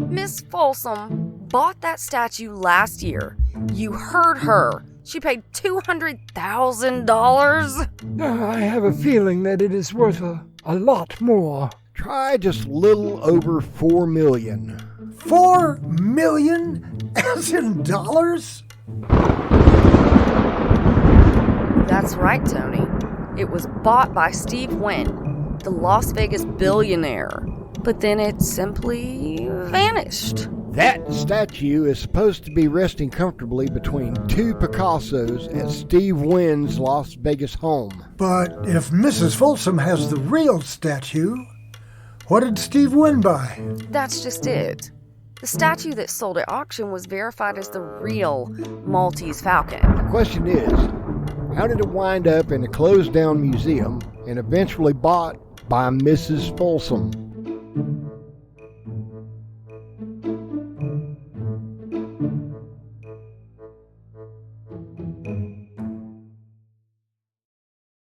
Miss Folsom bought that statue last year. You heard her. She paid $200,000. I have a feeling that it is worth a lot more. Try just a little over $4 million. $4 million? As in dollars? That's right, Tony. It was bought by Steve Wynn, the Las Vegas billionaire. But then it simply vanished. That statue is supposed to be resting comfortably between two Picassos at Steve Wynn's Las Vegas home. But if Mrs. Folsom has the real statue, what did Steve Wynn buy? That's just it. The statue that sold at auction was verified as the real Maltese Falcon. The question is, how did it wind up in a closed-down museum and eventually bought by Mrs. Folsom?